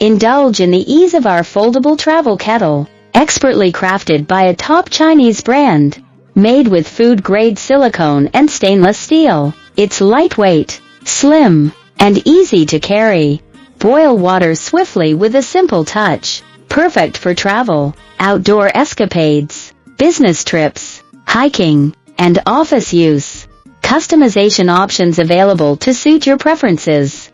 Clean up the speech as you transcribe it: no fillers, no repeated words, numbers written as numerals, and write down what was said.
Indulge in the ease of our foldable travel kettle, expertly crafted by a top Chinese brand. Made with food-grade silicone and stainless steel, it's lightweight, slim, and easy to carry. Boil water swiftly with a simple touch. Perfect for travel, outdoor escapades, business trips, hiking, and office use. Customization options available to suit your preferences.